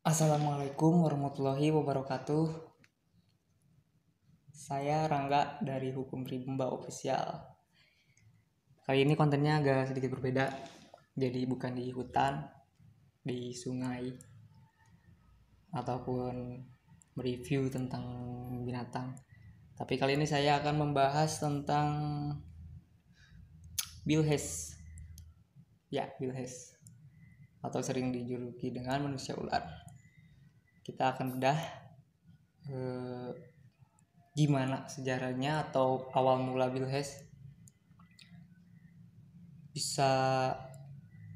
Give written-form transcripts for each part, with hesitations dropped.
Assalamualaikum warahmatullahi wabarakatuh. Saya Rangga dari Hukum Rimba Official. Kali ini kontennya agak sedikit berbeda. Jadi bukan di hutan, di sungai, ataupun mereview tentang binatang. Tapi kali ini saya akan membahas tentang bilhes. Ya, bilhes. Atau sering dijuluki dengan manusia ular. Kita akan bedah gimana sejarahnya atau awal mula bilhes bisa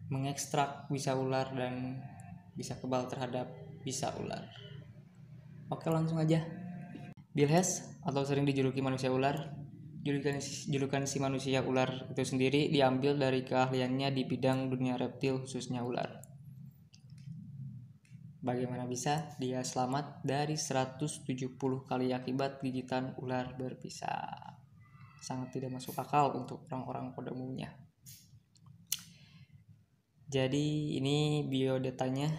mengekstrak bisa ular dan bisa kebal terhadap bisa ular. Oke, langsung aja. Bilhes atau sering dijuluki manusia ular, julukan si manusia ular itu sendiri diambil dari keahliannya di bidang dunia reptil, khususnya ular. Bagaimana bisa dia selamat dari 170 kali akibat gigitan ular berbisa? Sangat tidak masuk akal untuk orang-orang pada umumnya. Jadi ini biodatanya.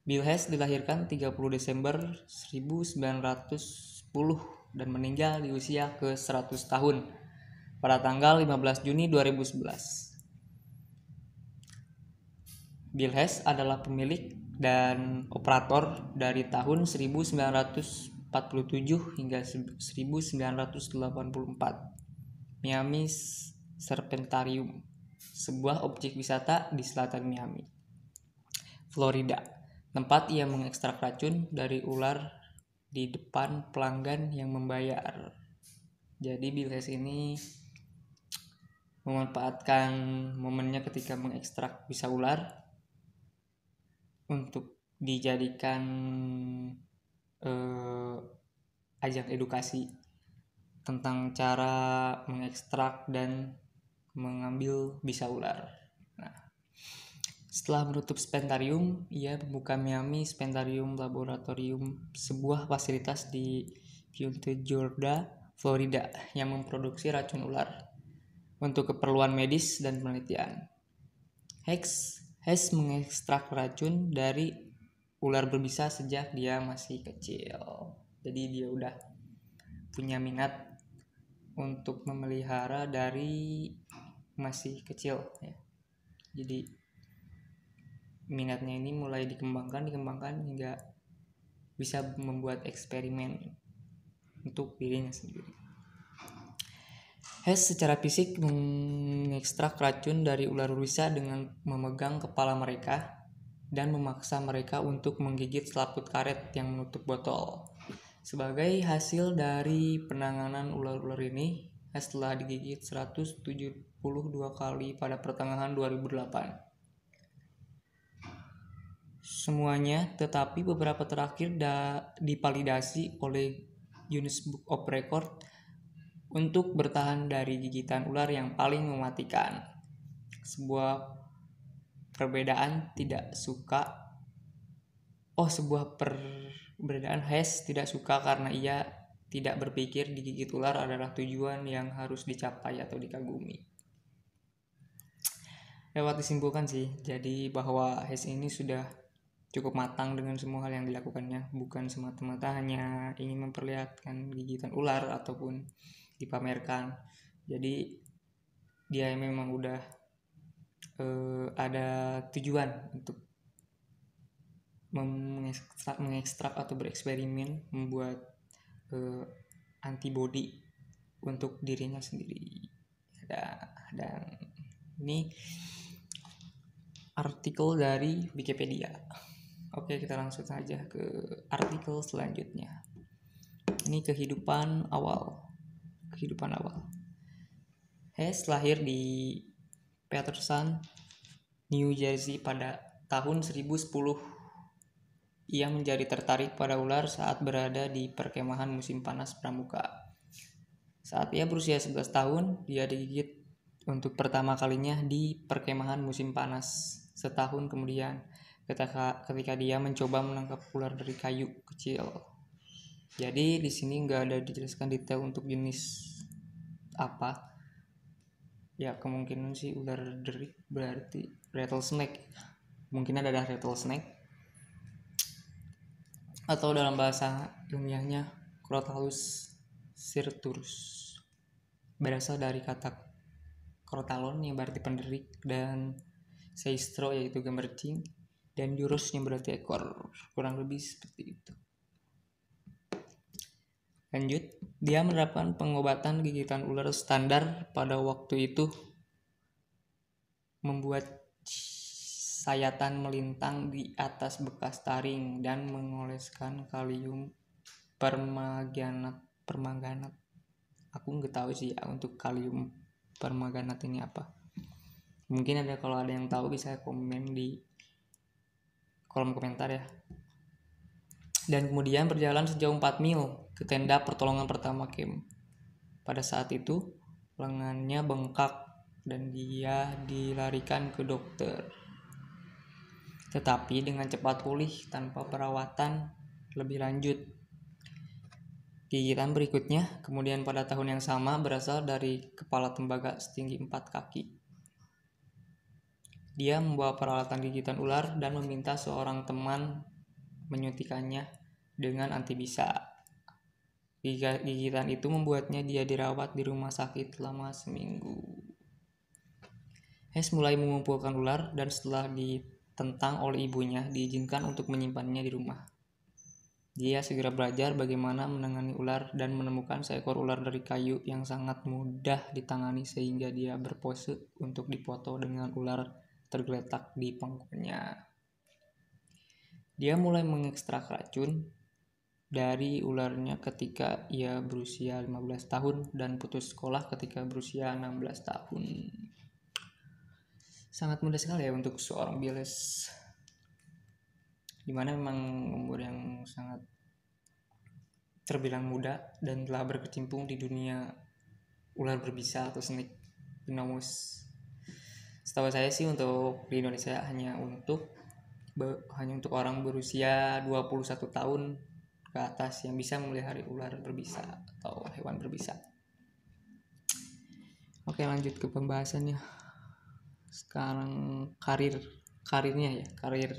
Bilhes dilahirkan 30 Desember 1910 dan meninggal di usia ke-100 tahun pada tanggal 15 Juni 2011. Bilhes adalah pemilik dan operator dari tahun 1947 hingga 1984 Miami Serpentarium, sebuah objek wisata di selatan Miami, Florida, tempat ia mengekstrak racun dari ular di depan pelanggan yang membayar. Jadi Bilhes ini memanfaatkan momennya ketika mengekstrak bisa ular untuk dijadikan ajang edukasi tentang cara mengekstrak dan mengambil bisa ular. Nah, setelah menutup Spentarium, ia membuka Miami Spentarium Laboratorium, sebuah fasilitas di Punta Gorda, Florida, yang memproduksi racun ular untuk keperluan medis dan penelitian. Hess mengekstrak racun dari ular berbisa sejak dia masih kecil. Jadi dia udah punya minat untuk memelihara dari masih kecil ya. Jadi minatnya ini mulai dikembangkan hingga bisa membuat eksperimen untuk dirinya sendiri. Hess secara fisik mengekstrak racun dari ular berbisa dengan memegang kepala mereka dan memaksa mereka untuk menggigit selaput karet yang menutup botol. Sebagai hasil dari penanganan ular-ular ini, Hess telah digigit 172 kali pada pertengahan 2008. Semuanya, tetapi beberapa terakhir dipalidasi oleh Guinness Book of Record untuk bertahan dari gigitan ular yang paling mematikan. Sebuah perbedaan Hess tidak suka karena ia tidak berpikir digigit ular adalah tujuan yang harus dicapai atau dikagumi. Dapat disimpulkan sih, jadi bahwa Hess ini sudah cukup matang dengan semua hal yang dilakukannya, bukan semata-mata hanya ingin memperlihatkan gigitan ular ataupun dipamerkan. Jadi dia memang udah ada tujuan untuk mengekstrak atau bereksperimen membuat antibody untuk dirinya sendiri. Dan ini artikel dari Wikipedia. Oke, kita langsung saja ke artikel selanjutnya. Ini kehidupan awal. Hess lahir di Paterson, New Jersey pada tahun 1010. Ia menjadi tertarik pada ular saat berada di perkemahan musim panas pramuka. Saat ia berusia 11 tahun, dia digigit untuk pertama kalinya di perkemahan musim panas. Setahun kemudian, ketika dia mencoba menangkap ular dari kayu kecil. Jadi di sini nggak ada dijelaskan detail untuk jenis apa. Ya kemungkinan sih ular derik berarti rattlesnake. Mungkin adalah rattlesnake. atau dalam bahasa ilmiahnya Crotalus cirrus, berasal dari kata crotalon yang berarti penderik dan seistro yaitu gemercing dan jurus yang berarti ekor, kurang lebih seperti itu. Lanjut, dia menerapkan pengobatan gigitan ular standar pada waktu itu, membuat sayatan melintang di atas bekas taring dan mengoleskan kalium permanganat. Aku nggak tahu sih ya untuk kalium permanganat ini apa. Mungkin kalau ada yang tahu bisa komen di kolom komentar ya. Dan kemudian berjalan sejauh 4 mil ke tenda pertolongan pertama camp. Pada saat itu lengannya bengkak dan dia dilarikan ke dokter. Tetapi dengan cepat pulih tanpa perawatan lebih lanjut. Gigitan berikutnya kemudian pada tahun yang sama berasal dari kepala tembaga setinggi 4 kaki. Dia membawa peralatan gigitan ular dan meminta seorang teman menyuntikannya dengan antibisa. Gigitan itu membuatnya dia dirawat di rumah sakit selama seminggu. Hess mulai mengumpulkan ular dan setelah ditentang oleh ibunya diizinkan untuk menyimpannya di rumah. Dia segera belajar bagaimana menangani ular dan menemukan seekor ular dari kayu yang sangat mudah ditangani sehingga dia berpose untuk dipoto dengan ular tergeletak di pangkuannya. Dia mulai mengekstrak racun dari ularnya ketika ia berusia 15 tahun dan putus sekolah ketika berusia 16 tahun. Sangat mudah sekali ya untuk seorang Biles, dimana memang umur yang sangat terbilang muda dan telah berkecimpung di dunia ular berbisa atau snake venomous. Setahu saya sih untuk di Indonesia hanya untuk orang berusia 21 tahun ke atas yang bisa memelihara ular berbisa atau hewan berbisa. Oke, lanjut ke pembahasannya. Sekarang karirnya ya, karir.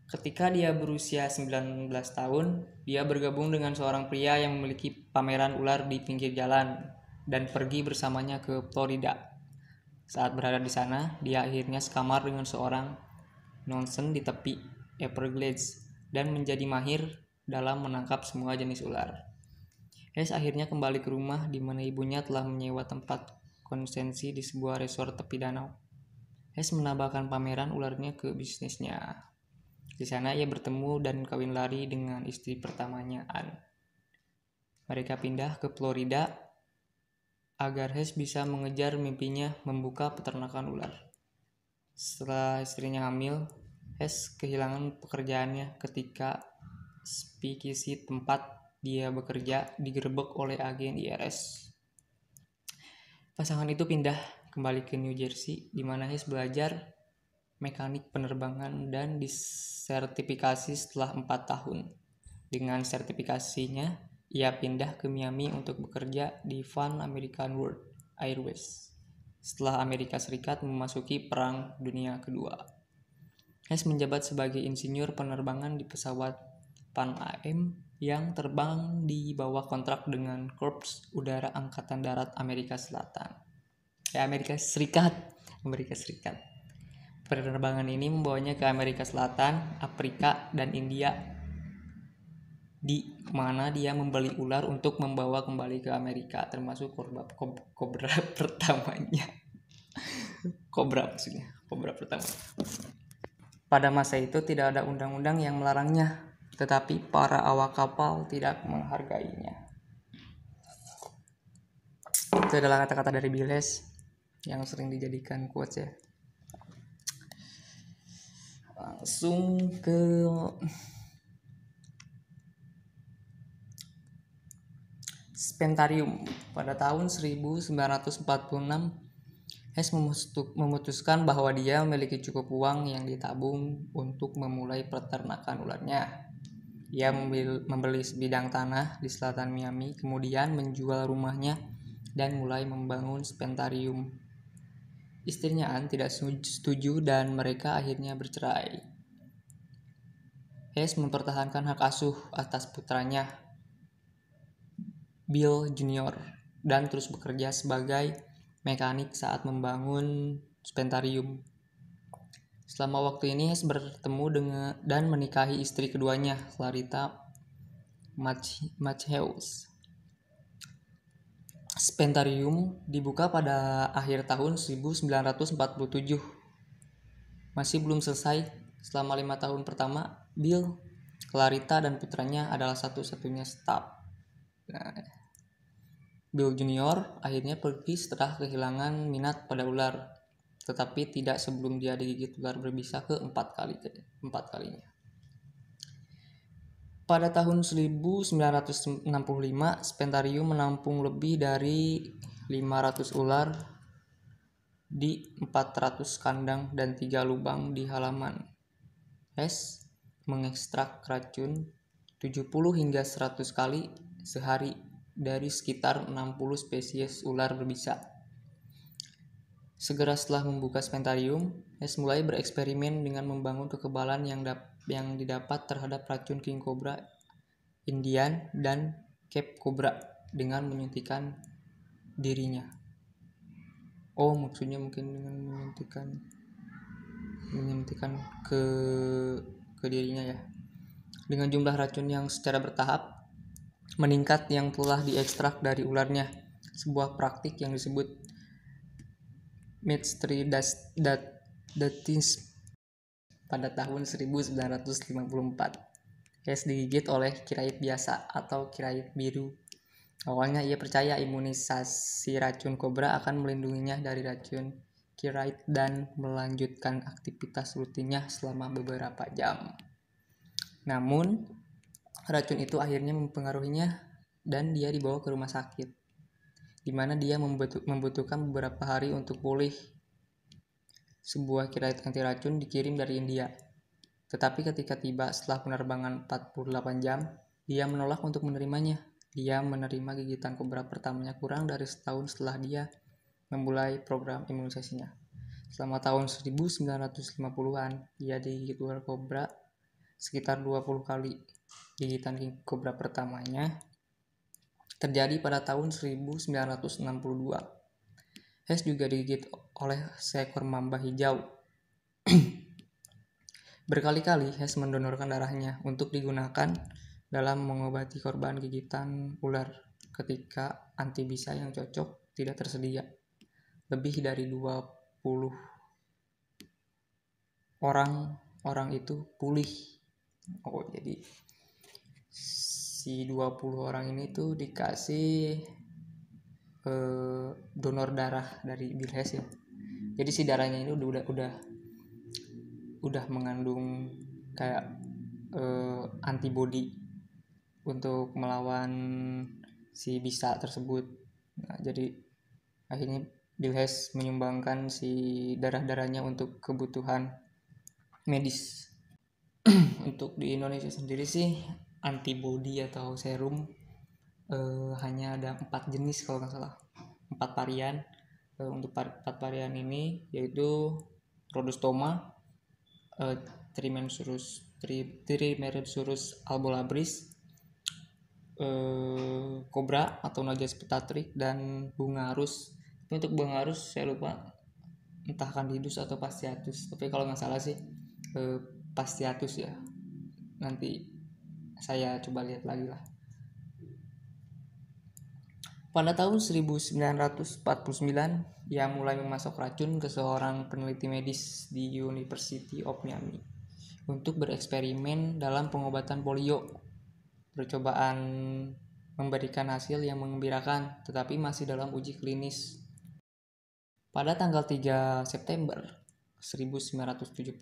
Ketika dia berusia 19 tahun, dia bergabung dengan seorang pria yang memiliki pameran ular di pinggir jalan dan pergi bersamanya ke Florida. Saat berada di sana, dia akhirnya sekamar dengan seorang nonsen di tepi Everglades dan menjadi mahir dalam menangkap semua jenis ular. Hess akhirnya kembali ke rumah di mana ibunya telah menyewa tempat konsensi di sebuah resort tepi danau. Hess menambahkan pameran ularnya ke bisnisnya. Di sana ia bertemu dan kawin lari dengan istri pertamanya, Anne. Mereka pindah ke Florida agar Hess bisa mengejar mimpinya membuka peternakan ular. Setelah istrinya hamil, Hess kehilangan pekerjaannya ketika spikisi tempat dia bekerja digerebek oleh agen IRS. Pasangan itu pindah kembali ke New Jersey, di mana Hess belajar mekanik penerbangan dan disertifikasi setelah 4 tahun. Dengan sertifikasinya, ia pindah ke Miami untuk bekerja di Pan American World Airways setelah Amerika Serikat memasuki Perang Dunia Kedua. Hess menjabat sebagai insinyur penerbangan di pesawat Pan AM yang terbang di bawah kontrak dengan Korps Udara Angkatan Darat Amerika Selatan. Amerika Serikat. Penerbangan ini membawanya ke Amerika Selatan, Afrika, dan India, di mana dia membeli ular untuk membawa kembali ke Amerika, termasuk kobra pertamanya. Kobra pertama. Pada masa itu tidak ada undang-undang yang melarangnya, tetapi para awak kapal tidak menghargainya. Itu adalah kata-kata dari Biles yang sering dijadikan quotes ya. Langsung ke Spentarium. Pada tahun 1946, Hess memutuskan bahwa dia memiliki cukup uang yang ditabung untuk memulai peternakan ularnya. Ia membeli sebidang tanah di selatan Miami, kemudian menjual rumahnya dan mulai membangun Spentarium. Istrinya Anne tidak setuju dan mereka akhirnya bercerai. Hayes mempertahankan hak asuh atas putranya Bill Jr. dan terus bekerja sebagai mekanik saat membangun Spentarium. Selama waktu ini Hayes bertemu dengan dan menikahi istri keduanya, Clarita Mathews. Spentarium dibuka pada akhir tahun 1947. Masih belum selesai. Selama 5 tahun pertama, Bill, Clarita, dan putranya adalah satu-satunya staf. Nah, Bill Jr. akhirnya pergi setelah kehilangan minat pada ular, tetapi tidak sebelum dia digigit ular berbisa keempat kalinya. Pada tahun 1965, Spentarium menampung lebih dari 500 ular di 400 kandang dan 3 lubang di halaman. Hayes mengekstrak racun 70 hingga 100 kali sehari dari sekitar 60 spesies ular berbisa. Segera setelah membuka Spentarium, Hayes mulai bereksperimen dengan membangun kekebalan yang didapat terhadap racun King Cobra, Indian, dan Cape Cobra dengan menyuntikkan dirinya. Maksudnya mungkin dengan menyuntikkan ke dirinya ya. Dengan jumlah racun yang secara bertahap meningkat yang telah diekstrak dari ularnya, sebuah praktik yang disebut Mitstridatism. Pada tahun 1954, Hayes digigit oleh kirait biasa atau kirait biru. Awalnya ia percaya imunisasi racun kobra akan melindunginya dari racun kirait dan melanjutkan aktivitas rutinnya selama beberapa jam. Namun, racun itu akhirnya mempengaruhinya dan dia dibawa ke rumah sakit, di mana dia membutuhkan beberapa hari untuk pulih. Sebuah kirait anti racun dikirim dari India. Tetapi ketika tiba setelah penerbangan 48 jam, dia menolak untuk menerimanya. Dia menerima gigitan kobra pertamanya kurang dari setahun setelah dia memulai program imunisasinya. Selama tahun 1950-an, dia digigit ular kobra sekitar 20 kali. Gigitan kobra pertamanya terjadi pada tahun 1962. Hayes juga digigit oleh seekor mamba hijau. Berkali-kali Hayes mendonorkan darahnya untuk digunakan dalam mengobati korban gigitan ular ketika antibisa yang cocok tidak tersedia. Lebih dari 20 orang itu pulih. Jadi si 20 orang ini tuh dikasih donor darah dari Bill Hayes ya. Jadi si darahnya ini udah mengandung kayak antibodi untuk melawan si bisa tersebut. Nah, jadi akhirnya Bill Hayes menyumbangkan si darah-darahnya untuk kebutuhan medis. Untuk di Indonesia sendiri sih antibodi atau serum hanya ada 4 jenis kalau nggak salah, 4 varian. Untuk 4 varian ini yaitu Rhodostoma, Trimeresurus albolabris, Cobra atau Najas Petatrik, dan Bungarus. Untuk Bungarus saya lupa entah Candidus atau Pastiatus, tapi kalau nggak salah sih Pastiatus ya. Nanti saya coba lihat lagi lah. Pada tahun 1949, ia mulai memasok racun ke seorang peneliti medis di University of Miami untuk bereksperimen dalam pengobatan polio. Percobaan memberikan hasil yang menggembirakan, tetapi masih dalam uji klinis. Pada tanggal 3 September 1977,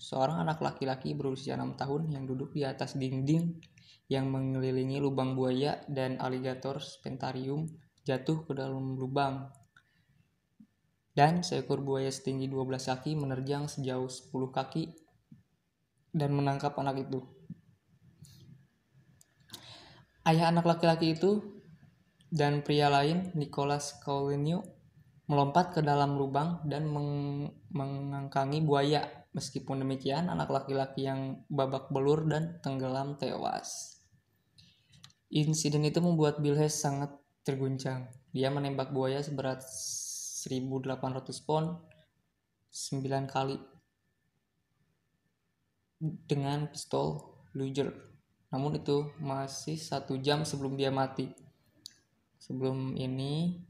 seorang anak laki-laki berusia 6 tahun yang duduk di atas dinding yang mengelilingi lubang buaya dan aligator Spentarium jatuh ke dalam lubang, dan seekor buaya setinggi 12 kaki menerjang sejauh 10 kaki dan menangkap anak itu. Ayah anak laki-laki itu dan pria lain, Nicholas Coligno, melompat ke dalam lubang dan mengangkangi buaya Meskipun demikian, anak laki-laki yang babak belur dan tenggelam tewas. Insiden itu membuat Bill Hess sangat terguncang. Dia menembak buaya seberat 1.800 pon 9 kali dengan pistol Luger. Namun itu masih 1 jam sebelum dia mati. Sebelum ini,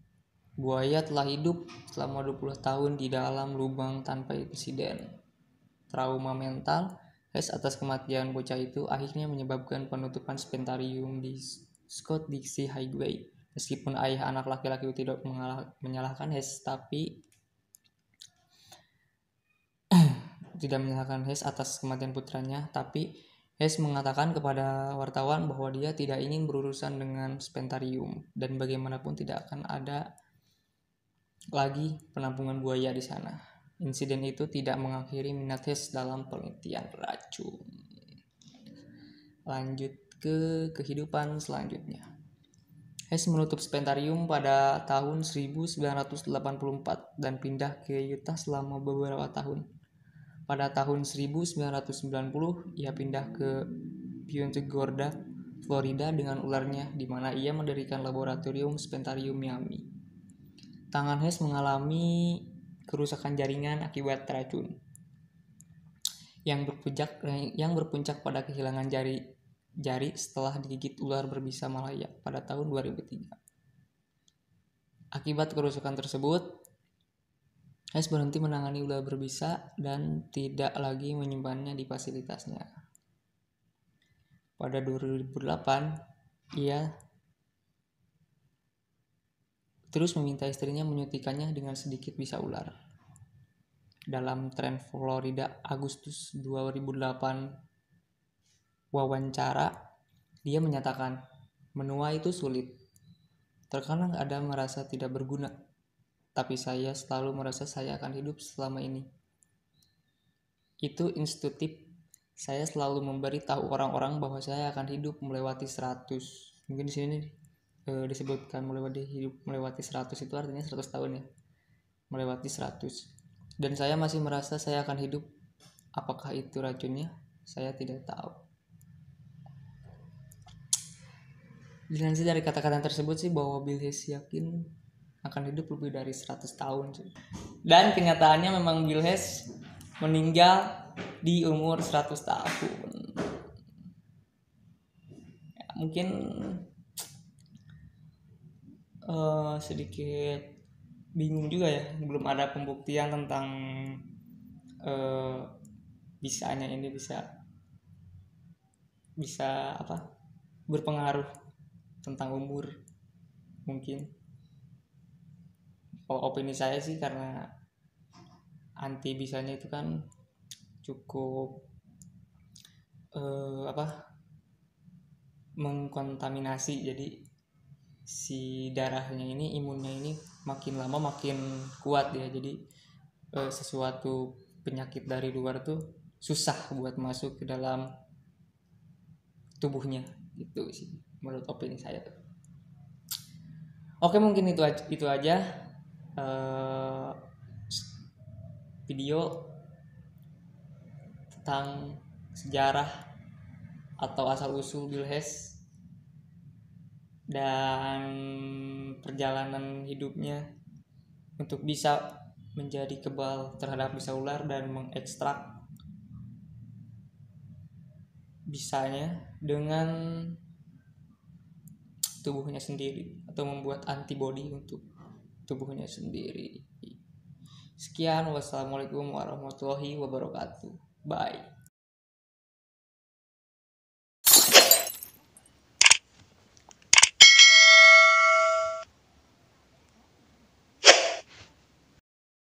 buaya telah hidup selama 20 tahun di dalam lubang tanpa insiden. Trauma mental Hess atas kematian bocah itu akhirnya menyebabkan penutupan spentarium di Scott Dixie Highway. Meskipun ayah anak laki-laki itu tidak menyalahkan Hess, atas kematian putranya, tapi Hess mengatakan kepada wartawan bahwa dia tidak ingin berurusan dengan spentarium dan bagaimanapun tidak akan ada lagi penampungan buaya di sana. Insiden itu tidak mengakhiri minat Hess dalam penelitian racun. Lanjut ke kehidupan selanjutnya. Hess menutup spentarium pada tahun 1984 dan pindah ke Utah selama beberapa tahun. Pada tahun 1990, ia pindah ke Punta Gorda, Florida dengan ularnya, di mana ia mendirikan laboratorium spentarium Miami. Tangan Hess mengalami kerusakan jaringan akibat racun yang berpuncak pada kehilangan jari setelah digigit ular berbisa Malaya pada tahun 2003. Akibat kerusakan tersebut, Hess berhenti menangani ular berbisa dan tidak lagi menyimpannya di fasilitasnya. Pada 2008, ia terus meminta istrinya menyuntikannya dengan sedikit bisa ular. Dalam Tren Florida Agustus 2008 wawancara, dia menyatakan, "Menua itu sulit. Terkadang ada merasa tidak berguna, tapi saya selalu merasa saya akan hidup selama ini. Itu instinktif. Saya selalu memberi tahu orang-orang bahwa saya akan hidup melewati 100." Mungkin di sini disebutkan melewati 100 itu artinya 100 tahun ya. Melewati 100. Dan saya masih merasa saya akan hidup. Apakah itu racunnya? Saya tidak tahu. Dilansir dari kata-kata tersebut sih bahwa Bill Hess yakin akan hidup lebih dari 100 tahun sih. Dan kenyataannya memang Bill Hess meninggal di umur 100 tahun. Ya, mungkin sedikit bingung juga ya, belum ada pembuktian tentang bisanya ini bisa berpengaruh tentang umur. Mungkin kalau opini saya sih karena anti bisanya itu kan cukup mengkontaminasi, jadi si darahnya ini, imunnya ini makin lama makin kuat ya, jadi sesuatu penyakit dari luar tuh susah buat masuk ke dalam tubuhnya, gitu sih menurut opini saya tuh. Oke, mungkin itu aja video tentang sejarah atau asal usul Bill Hess dan perjalanan hidupnya untuk bisa menjadi kebal terhadap bisa ular dan mengekstrak bisanya dengan tubuhnya sendiri atau membuat antibodi untuk tubuhnya sendiri. Sekian, wassalamualaikum warahmatullahi wabarakatuh. Bye.